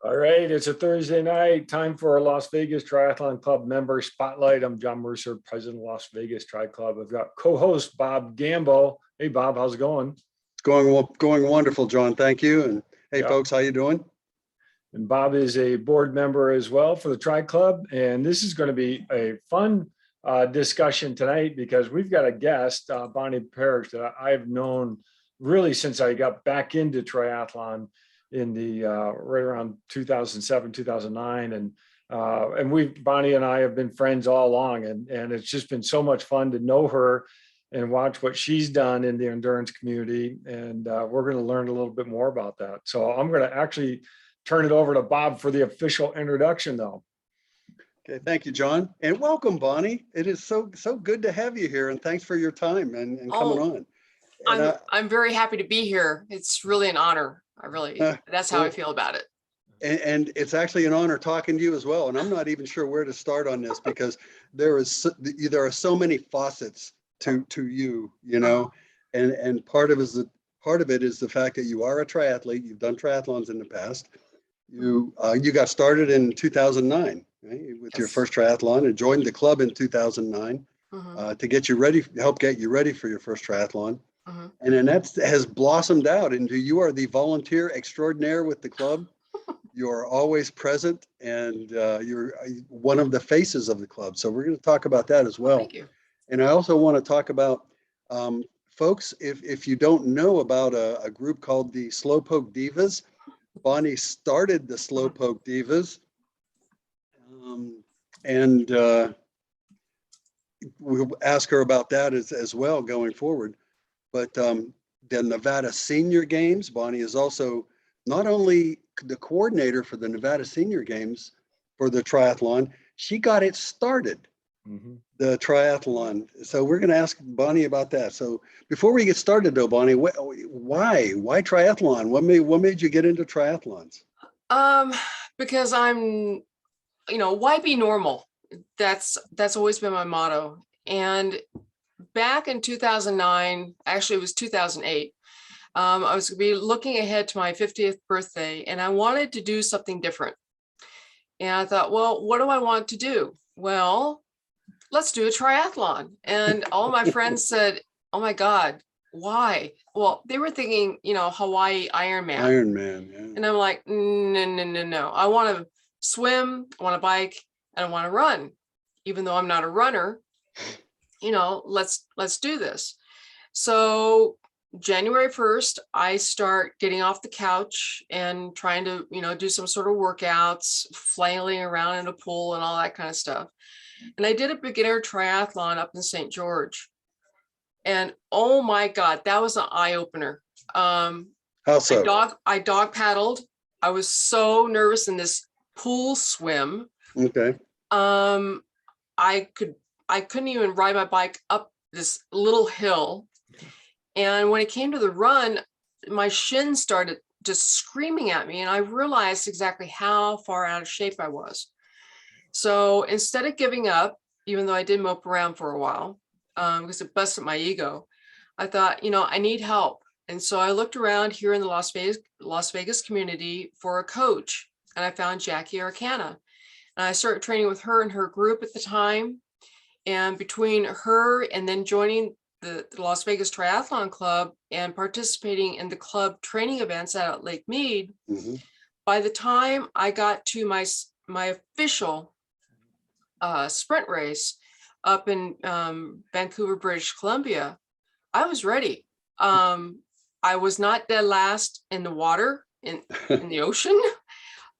All right, it's a Thursday night, time for our Las Vegas Triathlon Club member spotlight. I'm John Mercer, president of Las Vegas Tri Club. I've got co-host Bob Gambo. Hey, Bob, how's it going? It's going wonderful, John. Thank you. And hey, Yep. folks, how you doing? And Bob is a board member as well for the Tri Club. And this is going to be a fun discussion tonight because we've got a guest, Bonnie Parrish, that I've known really since I got back into triathlon in the right around 2007, 2009. And Bonnie and I have been friends all along, and it's just been so much fun to know her and watch what she's done in the endurance community. And we're going to learn a little bit more about that. So I'm going to actually turn it over to Bob for the official introduction though. Okay, thank you, John. And welcome, Bonnie. It is so good to have you here, and thanks for your time and coming on. And I'm very happy to be here. It's really an honor. That's how I feel about it. And it's actually an honor talking to you as well. And I'm not even sure where to start on this because there are so many facets to you, you know, and part of it is the fact that you are a triathlete. You've done triathlons in the past. You got started in 2009, right, with your first triathlon, and joined the club in 2009 to get you ready, help get you ready for your first triathlon. And then that has blossomed out into you are the volunteer extraordinaire with the club. You are always present, and you're one of the faces of the club. So we're going to talk about that as well. Thank you. And I also want to talk about, folks, if you don't know about a group called the Slowpoke Divas, Bonnie started the Slowpoke Divas. And we'll ask her about that as well going forward. But the Nevada Senior Games, Bonnie is also not only the coordinator for the Nevada Senior Games for the triathlon, she got it started, the triathlon. So we're going to ask Bonnie about that. So before we get started though, Bonnie, why triathlon? What made you get into triathlons? Because why be normal? That's always been my motto. And back in 2009, actually it was 2008, I was going to be looking ahead to my 50th birthday, and I wanted to do something different. And I thought, well, what do I want to do? Well, let's do a triathlon. And all my friends said, oh my God, why? Well, they were thinking, Hawaii Ironman. Ironman, yeah. And I'm like, no. I want to swim, I want to bike, and I want to run. Even though I'm not a runner, let's do this. So January 1st, I start getting off the couch and trying to, do some sort of workouts, flailing around in a pool and all that kind of stuff. And I did a beginner triathlon up in St. George. And oh my God, that was an eye opener. How so? I dog paddled. I was so nervous in this pool swim. Okay. I couldn't even ride my bike up this little hill. And when it came to the run, my shins started just screaming at me. And I realized exactly how far out of shape I was. So instead of giving up, even though I did mope around for a while, because it busted my ego, I thought, I need help. And so I looked around here in the Las Vegas community for a coach, and I found Jackie Arcana. And I started training with her and her group at the time. And between her and then joining the Las Vegas Triathlon Club and participating in the club training events out at Lake Mead, by the time I got to my official sprint race up in Vancouver, British Columbia, I was ready. I was not dead last in the water in the ocean.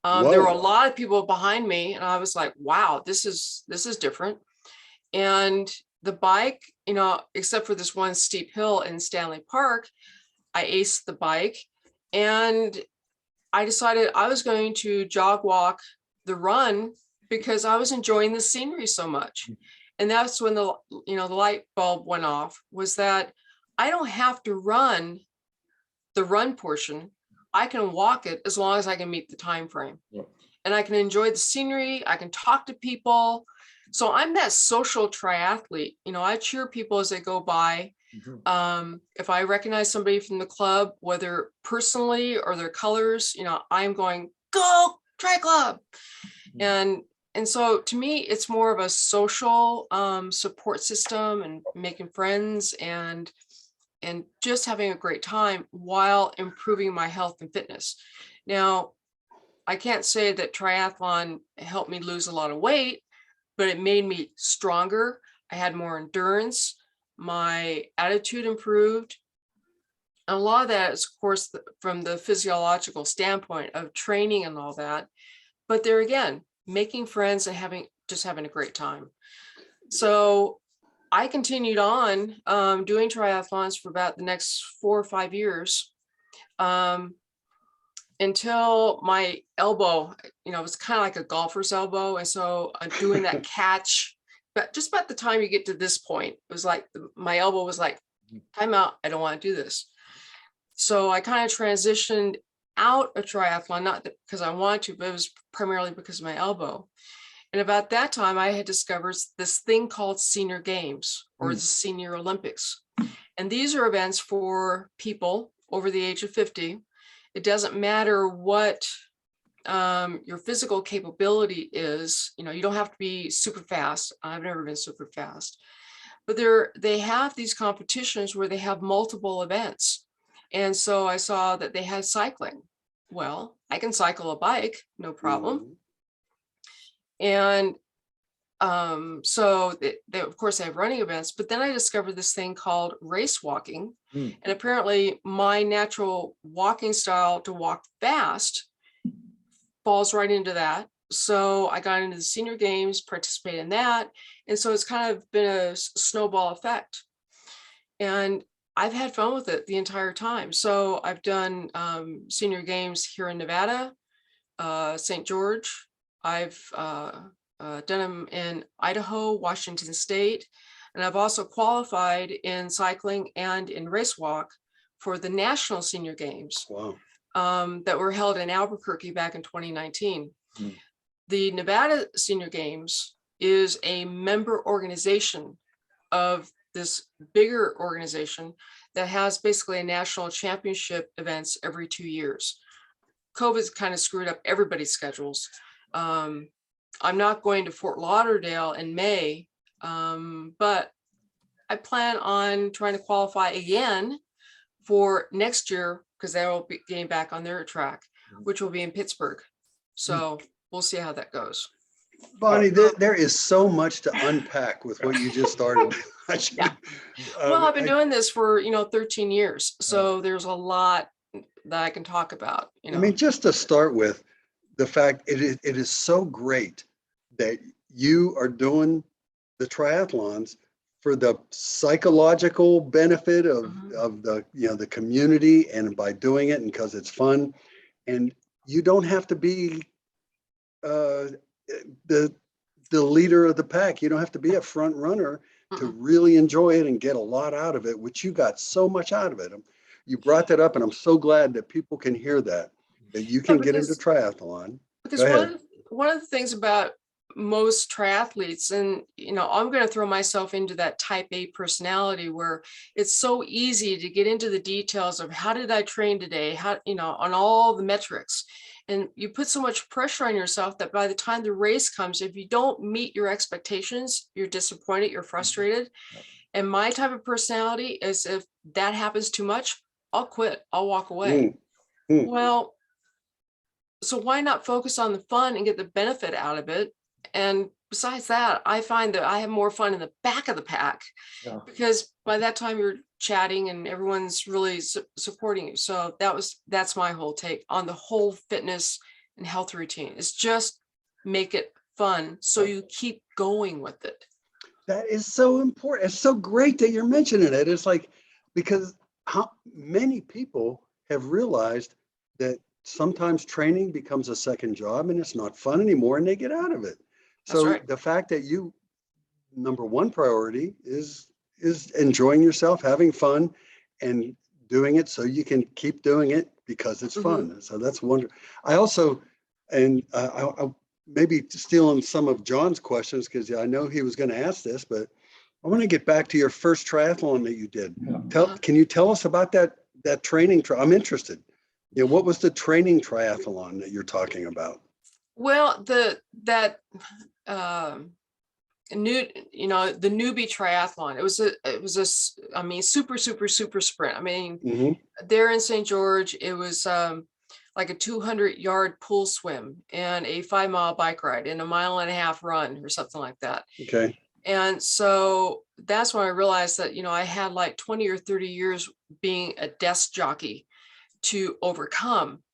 There were a lot of people behind me, and I was like, wow, this is different. And the bike, except for this one steep hill in Stanley Park, I aced the bike, and I decided I was going to jog walk the run because I was enjoying the scenery so much. And that's when the light bulb went off, was that I don't have to run the run portion. I can walk it as long as I can meet the time frame. Yep. And I can enjoy the scenery. I can talk to people. So I'm that social triathlete. I cheer people as they go by. If I recognize somebody from the club, whether personally or their colors, I'm going, go Tri Club. And so to me, it's more of a social support system and making friends and just having a great time while improving my health and fitness. Now, I can't say that triathlon helped me lose a lot of weight, but it made me stronger. I had more endurance. My attitude improved. And a lot of that is, of course, from the physiological standpoint of training and all that. But there again, making friends and having a great time. So I continued on doing triathlons for about the next 4 or 5 years until my elbow, it was kind of like a golfer's elbow. And so doing that catch, but just about the time you get to this point, it was like my elbow was like, time out, I don't want to do this. So I kind of transitioned out of triathlon, not because I wanted to, but it was primarily because of my elbow. And about that time, I had discovered this thing called Senior Games or the Senior Olympics. And these are events for people over the age of 50. It doesn't matter what your physical capability is. You don't have to be super fast. I've never been super fast. But they have these competitions where they have multiple events. And so I saw that they had cycling. Well, I can cycle a bike, no problem. And so they, of course, they have running events, but then I discovered this thing called race walking. And apparently my natural walking style to walk fast falls right into that. So I got into the Senior Games, participated in that. And so it's kind of been a snowball effect. And I've had fun with it the entire time. So I've done Senior Games here in Nevada, St. George. I've done them in Idaho, Washington State, and I've also qualified in cycling and in race walk for the National Senior Games. Wow. That were held in Albuquerque back in 2019. The Nevada Senior Games is a member organization of this bigger organization that has basically a national championship events every 2 years. COVID's kind of screwed up everybody's schedules. I'm not going to Fort Lauderdale in May, but I plan on trying to qualify again for next year because they will be getting back on their track, which will be in Pittsburgh. So we'll see how that goes. Bonnie, there is so much to unpack with what you just started. Yeah. Well, I've been doing this for 13 years, so there's a lot that I can talk about. I mean, just to start with, the fact it is so great that you are doing the triathlons for the psychological benefit of the the community, and by doing it and because it's fun, and you don't have to be the leader of the pack. You don't have to be a front runner to really enjoy it and get a lot out of it, which you got so much out of it. You brought that up, and I'm so glad that people can hear that you can get into triathlon. Because one of the things about most triathletes, and I'm going to throw myself into that type A personality where it's so easy to get into the details of how did I train today, how on all the metrics, and you put so much pressure on yourself that by the time the race comes, if you don't meet your expectations, you're disappointed, you're frustrated. And my type of personality is, if that happens too much, I'll quit, I'll walk away. Well, so why not focus on the fun and get the benefit out of it? And besides that, I find that I have more fun in the back of the pack because by that time you're chatting and everyone's really supporting you. So that's my whole take on the whole fitness and health routine, is just make it fun so you keep going with it. That is so important. It's so great that you're mentioning it. It's like, because how many people have realized that sometimes training becomes a second job and it's not fun anymore, and they get out of it. So the fact that you, number one priority is enjoying yourself, having fun, and doing it so you can keep doing it because it's fun. So that's wonderful. I also, and I'll maybe stealing some of John's questions because I know he was going to ask this, but I want to get back to your first triathlon that you did. Can you tell us about that training? I'm interested. What was the training triathlon that you're talking about? Well, the newbie triathlon, I mean, super, super, super sprint. I mean, Hmm. there in St. George, it was like a 200-yard pool swim and a 5-mile bike ride and a 1.5-mile run or something like that. Okay. And so that's when I realized that, I had like 20 or 30 years being a desk jockey to overcome.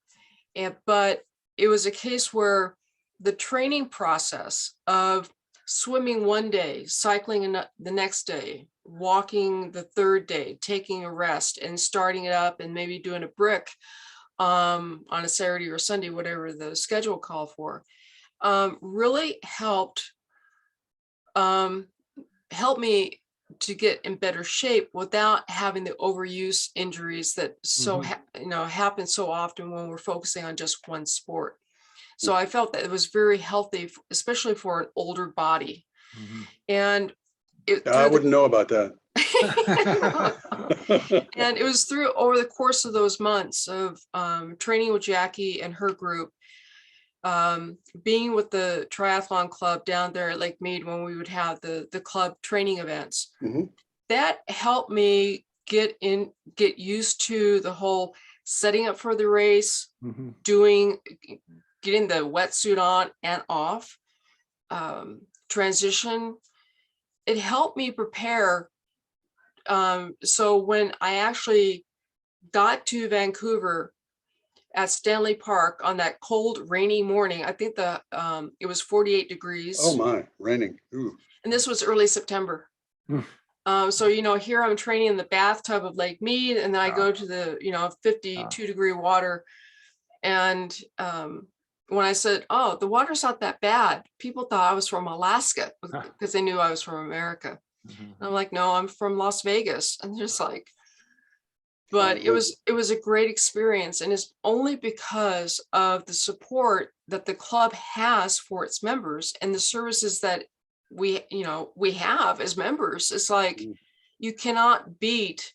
But it was a case where the training process of swimming one day, cycling the next day, walking the third day, taking a rest and starting it up and maybe doing a brick on a Saturday or Sunday, whatever the schedule called for, really helped me to get in better shape without having the overuse injuries that happen so often when we're focusing on just one sport. So I felt that it was very healthy, especially for an older body. Mhm. And I wouldn't know about that. and it was through over the course of those months of training with Jackie and her group, being with the triathlon club down there at Lake Mead when we would have the club training events, Hmm. that helped me get used to the whole setting up for the race, Mhm. getting the wetsuit on and off, transition. It helped me prepare. So when I actually got to Vancouver at Stanley Park on that cold, rainy morning, I think it was 48 degrees. Oh my, raining. Ooh. And this was early September. Mm. So, here I'm training in the bathtub of Lake Mead, and then I go to the, 52-degree water. And when I said, oh, the water's not that bad, people thought I was from Alaska because they knew I was from America. Mhm. And I'm like, no, I'm from Las Vegas. And they're just like, but it was a great experience. And it's only because of the support that the club has for its members and the services that we have as members. It's like, you cannot beat,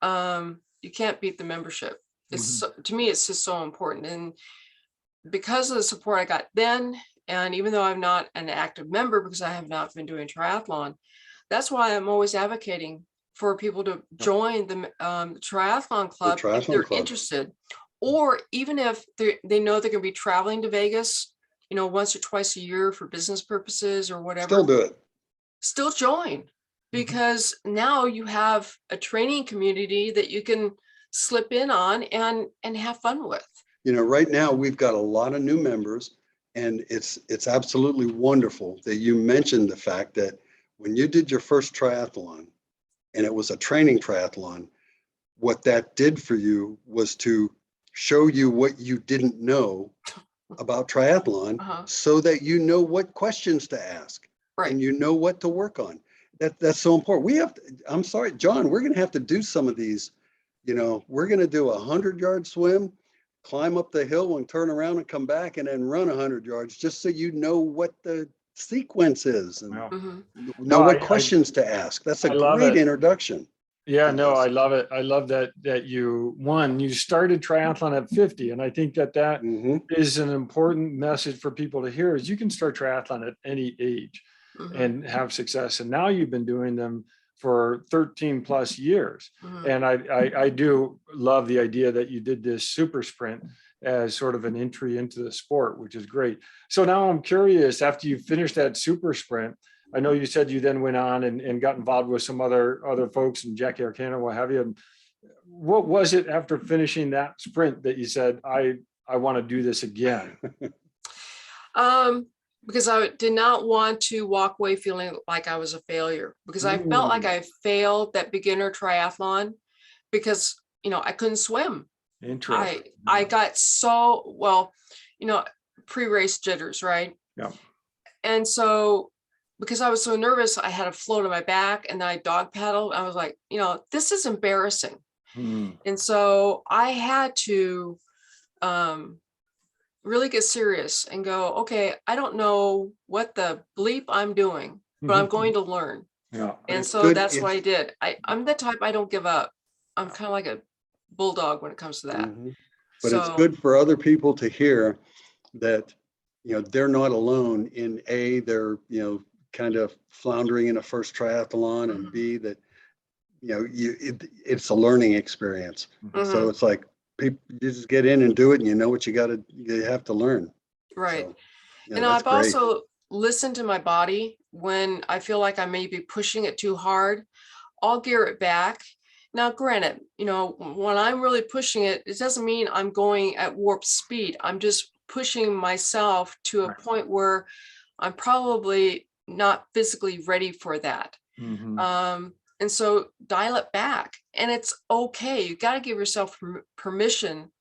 you can't beat the membership. To me, it's just so important. And because of the support I got then, and even though I'm not an active member because I have not been doing triathlon, that's why I'm always advocating for people to join the triathlon club if they're interested, or even if they know they're going to be traveling to Vegas, once or twice a year for business purposes or whatever. Still do it. Still join, because now you have a training community that you can slip in on and have fun with. Right now we've got a lot of new members, and it's absolutely wonderful that you mentioned the fact that when you did your first triathlon, and it was a training triathlon, what that did for you was to show you what you didn't know about triathlon, so that you know what questions to ask, right, and you know what to work on. That's so important. I'm sorry, John, we're going to have to do some of these. We're going to do a 100-yard swim, climb up the hill and turn around and come back and then run 100 yards, just so you know what the sequence is and know what questions to ask. That's a great introduction. Yeah, no, I love it. I love that you started triathlon at 50. And I think that is an important message for people to hear, is you can start triathlon at any age and have success. And now you've been doing them for 13 plus years. And I do love the idea that you did this super sprint as sort of an entry into the sport, which is great. So now I'm curious, after you finished that super sprint, I know you said you then went on and got involved with some other folks, and Jackie Arcana, what have you. What was it after finishing that sprint that you said, I want to do this again? Because I did not want to walk away feeling like I was a failure, because I felt like I failed that beginner triathlon because, I couldn't swim. Interesting. I got so, pre-race jitters, right? Yeah. And so, because I was so nervous, I had a float on my back and then I dog paddled. I was like, this is embarrassing. And so I had to really get serious and go, okay, I don't know what the bleep I'm doing, but I'm going to learn. Yeah. And so that's what I did. I'm the type, I don't give up. I'm kind of like a bulldog when it comes to that. But it's good for other people to hear that they're not alone in they're, kind of floundering in a first triathlon, and B, that, it's a learning experience. So it's like, people, you just get in and do it, and you know what you have to learn. Right. So, And that's I've great. also listened to my body when I feel like I may be pushing it too hard. I'll gear it back. Now, granted, when I'm really pushing it, it doesn't mean I'm going at warp speed. I'm just pushing myself to a point where I'm probably not physically ready for that. And so dial it back, and it's okay. You got to give yourself permission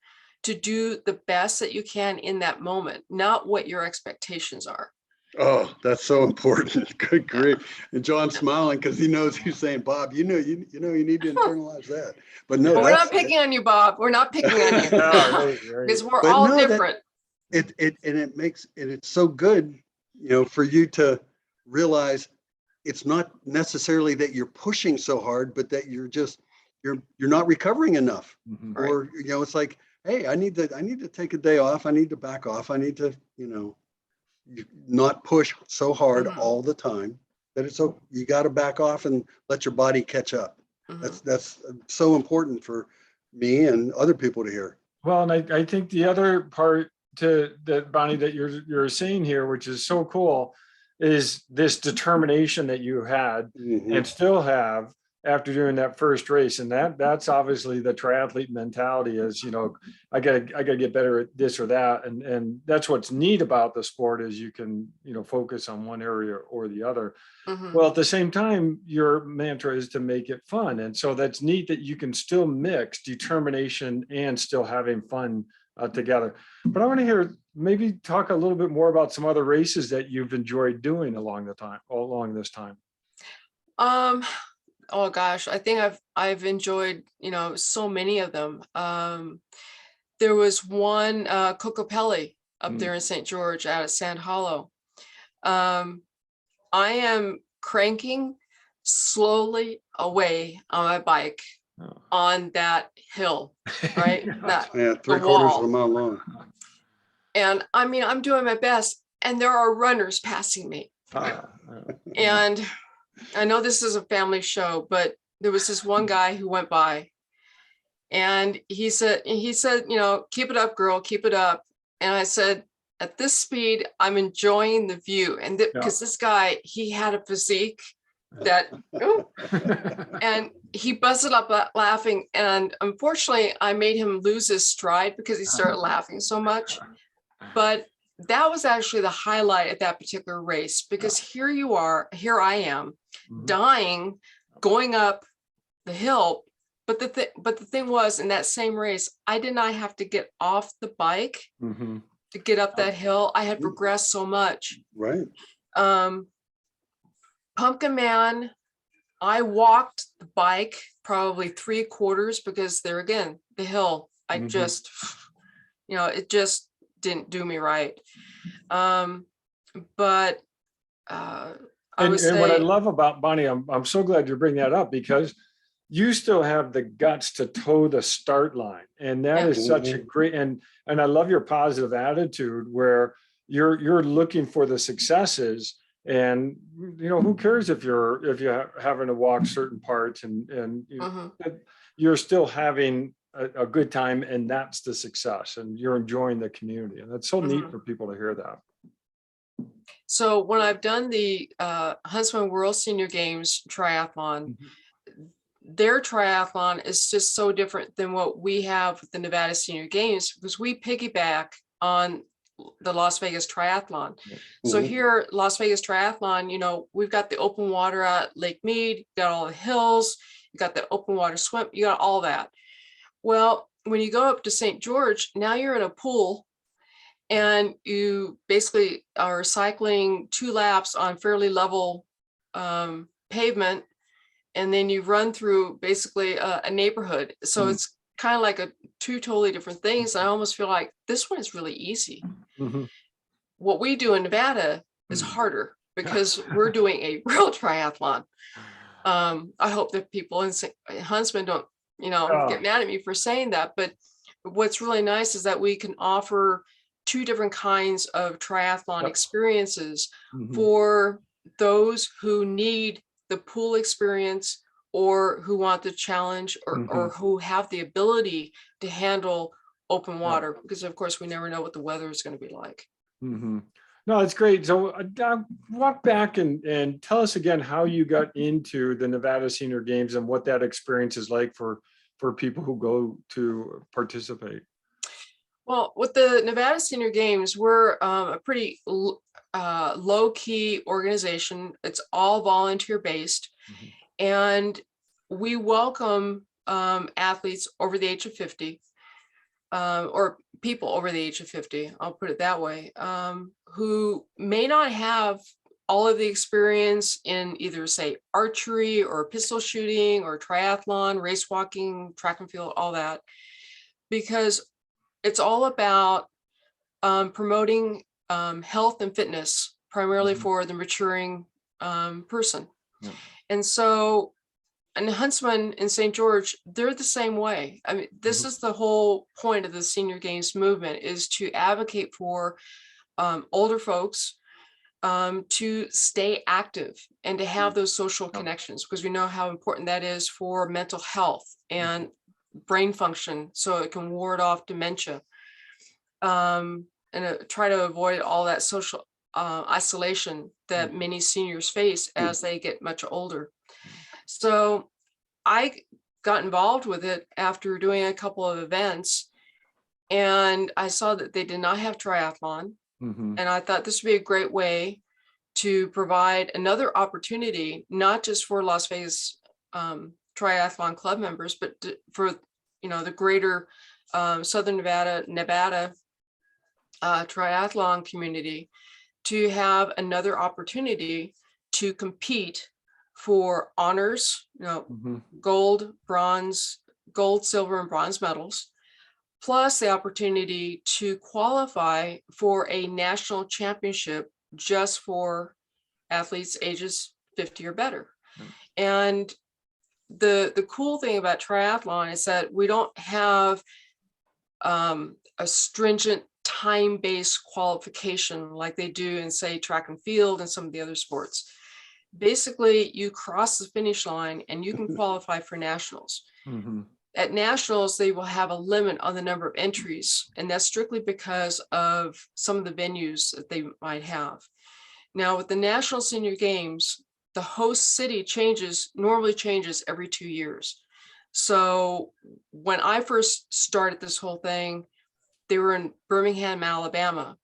to do the best that you can in that moment, not what your expectations are. Oh, that's so important. Good Yeah. grief. And John's smiling because he knows he's saying, Bob, you need to internalize that. But no, But we're not picking on you, Bob. We're not picking on you. Right. Because we're But all no, different. it's so good, for you to realize it's not necessarily that you're pushing so hard, but that you're not recovering enough. Right. Or, it's like, hey, I need to take a day off. I need to back off. I need to, not push so hard all the time, that it's so you got to back off and let your body catch up. That's so important for me and other people to hear. Well, and I think the other part that Bonnie, that you're saying here, which is so cool, is this determination that you had and still have after doing that first race. And that's obviously the triathlete mentality is, I gotta get better at this or that. And that's what's neat about the sport is you can, focus on one area or the other. Well, at the same time, your mantra is to make it fun. And so that's neat that you can still mix determination and still having fun together. But I want to hear, maybe talk a little bit more about some other races that you've enjoyed doing along this time. Oh gosh, I think I've enjoyed, so many of them. There was one Cocopelli up there in St. George out of Sand Hollow. I am cranking slowly away on my bike on that hill, right? That Yeah, the 3/4 wall. of a mile long. And I mean, I'm doing my best, and there are runners passing me. And I know this is a family show, but there was this one guy who went by, and he said, keep it up, girl, keep it up. And I said, at this speed, I'm enjoying the view. And because this guy, he had a physique that, and he busted up laughing. And unfortunately, I made him lose his stride because he started laughing so much. But that was actually the highlight at that particular race, because here I am dying, going up the hill. But the thing was, in that same race, I did not have to get off the bike to get up that hill. I had progressed so much. Right. Pumpkin Man, I walked the bike probably 3/4 because there again, the hill, I just, it just didn't do me right. But I would say, and what I love about Bonnie, I'm so glad you bring that up, because you still have the guts to toe the start line. And that is such a great, and I love your positive attitude where you're looking for the successes. And who cares if you're having to walk certain parts, and you're still having a good time, and that's the success, and you're enjoying the community. And that's so neat for people to hear that. So when I've done the Huntsman World Senior Games triathlon, their triathlon is just so different than what we have with the Nevada Senior Games, because we piggyback on the Las Vegas Triathlon. So here, Las Vegas Triathlon, we've got the open water at Lake Mead, you got all the hills, you got the open water swim, you got all that. Well, when you go up to St. George, now you're in a pool, and you basically are cycling 2 laps on fairly level pavement, and then you run through basically a neighborhood. So it's kind of like 2 totally different things. I almost feel like this one is really easy. What we do in Nevada is harder, because we're doing a real triathlon. I hope that people in Huntsman don't, get mad at me for saying that. But what's really nice is that we can offer two different kinds of triathlon Yep. experiences Mhm. for those who need the pool experience or who want the challenge or who have the ability to handle open water, because of course we never know what the weather is going to be like. Mhm. No, it's great. So walk back and tell us again how you got into the Nevada Senior Games and what that experience is like for people who go to participate. Well, with the Nevada Senior Games, we're a pretty low-key organization. It's all volunteer based, Mhm. and we welcome athletes over the age of 50, or people over the age of 50, I'll put it that way, who may not have all of the experience in either, say, archery or pistol shooting or triathlon, race walking, track and field, all that, because it's all about promoting health and fitness, primarily Mhm. for the maturing person. Yeah. And so, and Huntsman in St. George, they're the same way. I mean, this Mhm. is the whole point of the Senior Games movement, is to advocate for older folks to stay active and to have those social Yeah. connections, because we know how important that is for mental health and brain function, so it can ward off dementia. And try to avoid all that social isolation that many seniors face as they get much older. So I got involved with it after doing a couple of events, and I saw that they did not have triathlon. Mhm. And I thought this would be a great way to provide another opportunity, not just for Las Vegas Triathlon Club members, but for, the greater Southern Nevada triathlon community, to have another opportunity to compete for honors, Mhm. gold, silver, and bronze medals, plus the opportunity to qualify for a national championship just for athletes ages 50 or better. Right. And the cool thing about triathlon is that we don't have a stringent time-based qualification like they do in, say, track and field and some of the other sports. Basically, you cross the finish line and you can qualify for nationals. Mhm. At nationals, they will have a limit on the number of entries, and that's strictly because of some of the venues that they might have. Now, with the National Senior Games, the host city normally changes every 2 years. So when I first started this whole thing, they were in Birmingham, Alabama,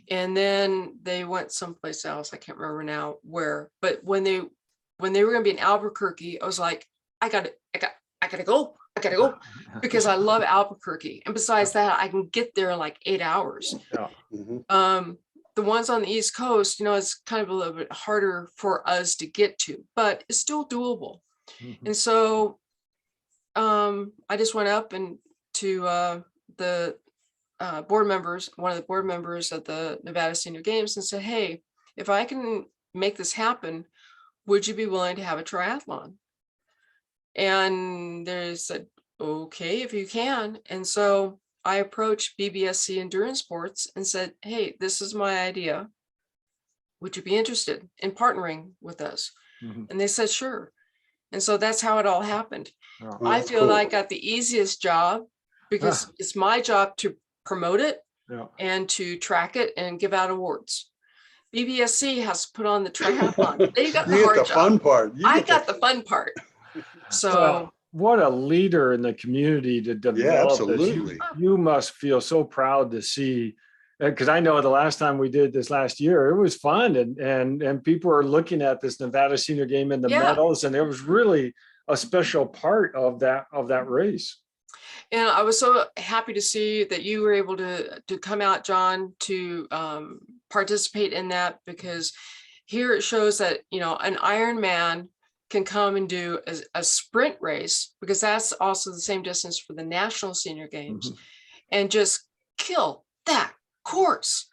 and then they went someplace else. I can't remember now where, but when they were going to be in Albuquerque, I was like, I gotta go, because I love Albuquerque. And besides that, I can get there in like 8 hours. Yeah. Mhm. The ones on the East Coast, it's kind of a little bit harder for us to get to, but it's still doable. Mhm. And so I just went up and to the one of the board members at the Nevada Senior Games, and said, hey, if I can make this happen, would you be willing to have a triathlon? And they said, okay, if you can. And so I approached BBSC Endurance Sports and said, hey, this is my idea. Would you be interested in partnering with us? Mhm. And they said, sure. And so that's how it all happened. Yeah. Well, I that's feel that I cool. got the easiest job, because it's my job to promote it Yeah. and to track it and give out awards. BBSC has to put on the triathlon. They got the You get hard the job. fun part. I got the fun part. So Well, what a leader in the community to Yeah, develop this. absolutely. You must feel so proud to see, because I know the last time we did this last year, it was fun, and people are looking at this Nevada Senior Game and the yeah, medals, and it was really a special part of that race. and I was so happy to see that you were able to come out, John, to participate in that, because here it shows that an Ironman can come and do a sprint race, because that's also the same distance for the National Senior Games, and just kill that course.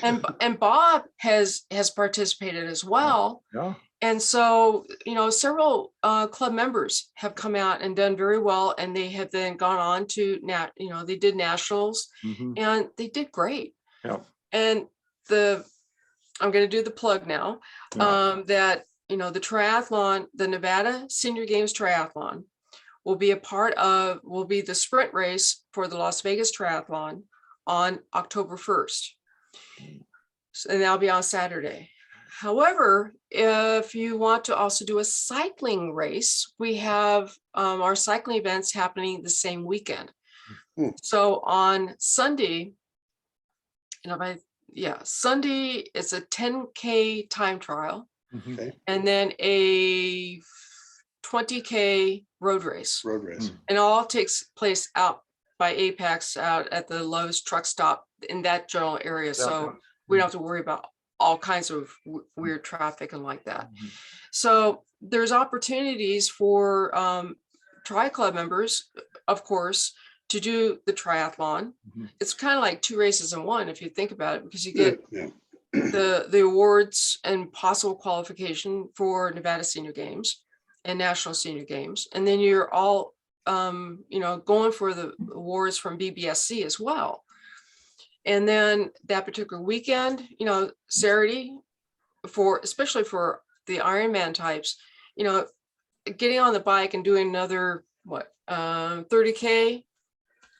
And Bob has participated as well. Yeah. And so, several club members have come out and done very well, and they have then gone on to they did nationals, Mhm. and they did great. Yeah. And I'm going to do the plug now, Yeah. that, the triathlon, the Nevada Senior Games Triathlon will be the sprint race for the Las Vegas Triathlon on October 1st. And that'll be on Saturday. However, if you want to also do a cycling race, we have our cycling events happening the same weekend. So on Sunday, Sunday it's a 10K time trial, Okay. and then a 20K road race. Road race. And it all takes place out by Apex, out at the Lowe's truck stop in that general area. So we don't have to worry about all kinds of weird traffic and like that. So there's opportunities for Tri Club members, of course, to do the triathlon. It's kind of like two races in one, if you think about it, because you get the awards and possible qualification for Nevada Senior Games and National Senior Games. And then you're all, going for the awards from BBSC as well. And then that particular weekend, Saturday, especially for the Ironman types, getting on the bike and doing another 30K,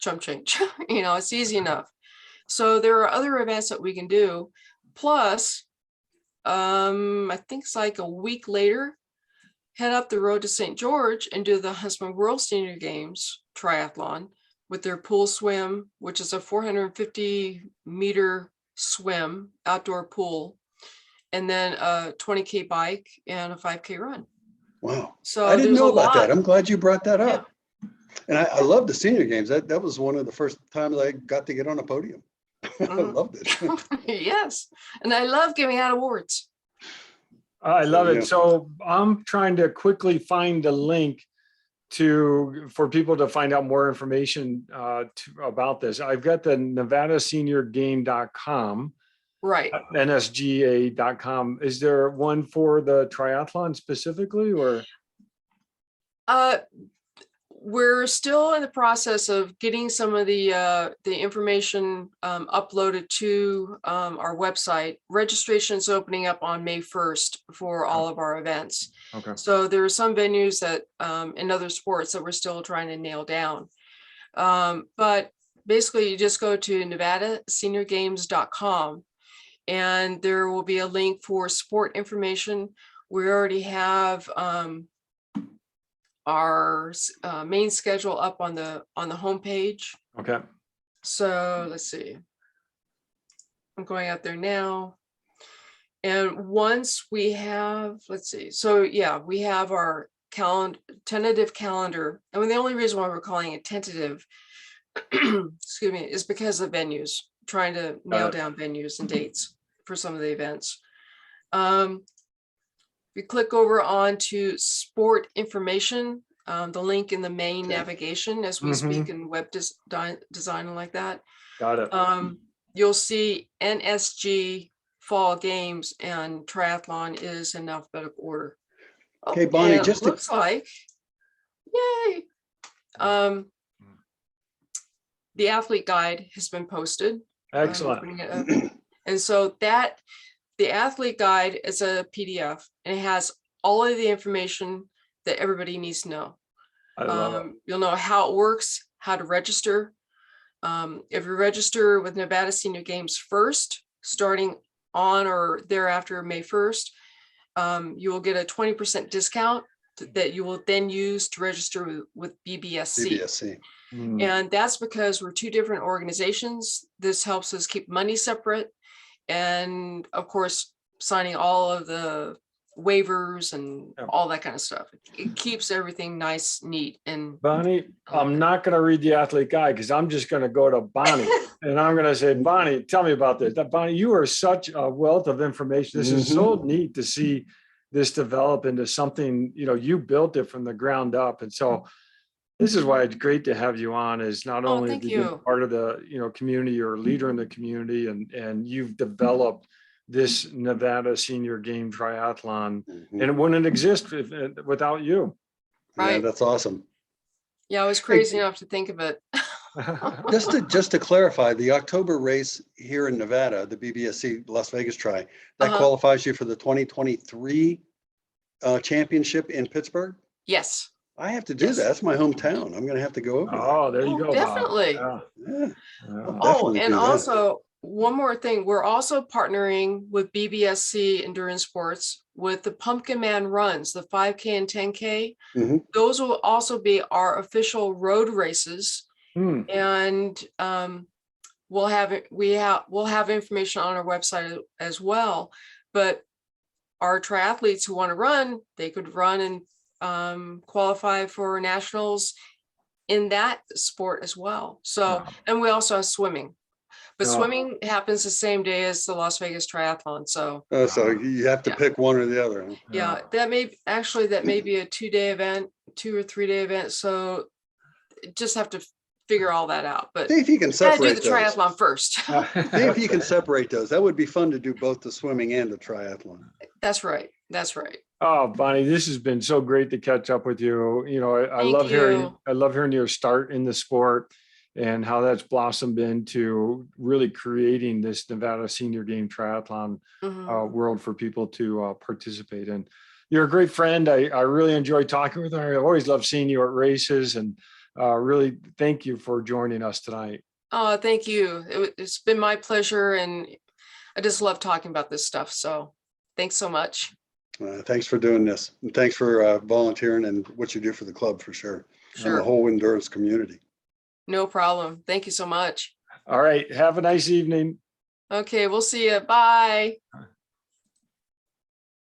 chump change. It's easy enough. So there are other events that we can do. Plus, I think it's like a week later, head up the road to St. George and do the Huntsman World Senior Games Triathlon with their pool swim, which is a 450-meter swim, outdoor pool, and then a 20K bike and a 5K run. Wow. So I didn't know about that. lot. I'm glad you brought that up. Yeah. And I love the senior games. That was one of the first times I got to get on a podium. I loved it. Yes. And I love giving out awards. I love yeah. it. So I'm trying to quickly find a link for people to find out more information about this. I've got the nevadaseniorgame.com, Right. nsga.com. Is there one for the triathlon specifically, or? We're still in the process of getting some of the information uploaded to our website. Registration is opening up on May 1st for all of our events. Okay. So there are some venues that in other sports that we're still trying to nail down. But basically you just go to nevadaseniorgames.com and there will be a link for sport information. We already have our main schedule up on the homepage. Okay. So let's see. I'm going out there now. And once we have, let's see. So yeah, we have our tentative calendar. And the only reason why we're calling it tentative, excuse me, is because of venues, trying to nail down venues and dates for some of the events. We click over onto sport information, the link in the main navigation as we speak in web design and like that. Got it. You'll see NSG Fall Games and Triathlon is in alphabetical order. Okay, Bonnie, just looks like, yay. The athlete guide has been posted. Excellent. And so the athlete guide is a PDF and it has all of the information that everybody needs to know. I love it. You'll know how it works, how to register. If you register with Nevada Senior Games first, starting on or thereafter May 1st, you will get a 20% discount that you will then use to register with BBSC. And that's because we're two different organizations. This helps us keep money separate. And of course, signing all of the waivers and all that kind of stuff. It keeps everything nice, neat. And Bonnie, I'm not going to read the athlete guide because I'm just going to go to Bonnie and I'm going to say, Bonnie, tell me about this. Bonnie, you are such a wealth of information. This is so neat to see this develop into something, you built it from the ground up. And so this is why it's great to have you on, is not only have you been part of the, community or leader in the community, and you've developed this Nevada Senior Game Triathlon, and it wouldn't exist without you. Right. Yeah, that's awesome. Yeah, I was crazy enough to think of it. Just to clarify, the October race here in Nevada, the BBSC Las Vegas Tri, that Uh-huh. qualifies you for the 2023 championship in Pittsburgh. Yes. I have to do Yes. that. That's my hometown. I'm going to have to go over there. Oh, there you Oh, go, Bob. definitely. Yeah, Yeah, I'll yeah. Oh, definitely and do that. also one more thing, we're also partnering with BBSC Endurance Sports with the Pumpkin Man runs, the 5K and 10K. Mhm. Those will also be our official road races. Hmm. And we'll have information on our website as well. But our triathletes who want to run, they could run and qualify for nationals in that sport as well. So, Yeah. and we also have swimming, but Oh. swimming happens the same day as the Las Vegas Triathlon. So So you have to Yeah. pick one or the other. Huh? yeah, that may be a 2-day event, 2 or 3-day event. So just have to figure all that out. But See if you can gotta do separate the those. triathlon first. See if you can separate those. That would be fun to do both the swimming and the triathlon. That's right. That's right. Oh, Bonnie, this has been so great to catch up with you. You know, I Thank love hearing, you. I love hearing your start in the sport and how that's blossomed into really creating this Nevada Senior Game Triathlon Mhm. world for people to participate in. You're a great friend. I really enjoy talking with her. I always love seeing you at races, and really thank you for joining us tonight. Oh, thank you. It's been my pleasure, and I just love talking about this stuff. So thanks so much. Thanks for doing this. And thanks for volunteering and what you do for the club for sure. And the Sure. whole endurance community. No problem. Thank you so much. All right. Have a nice evening. Okay, we'll see you. Bye.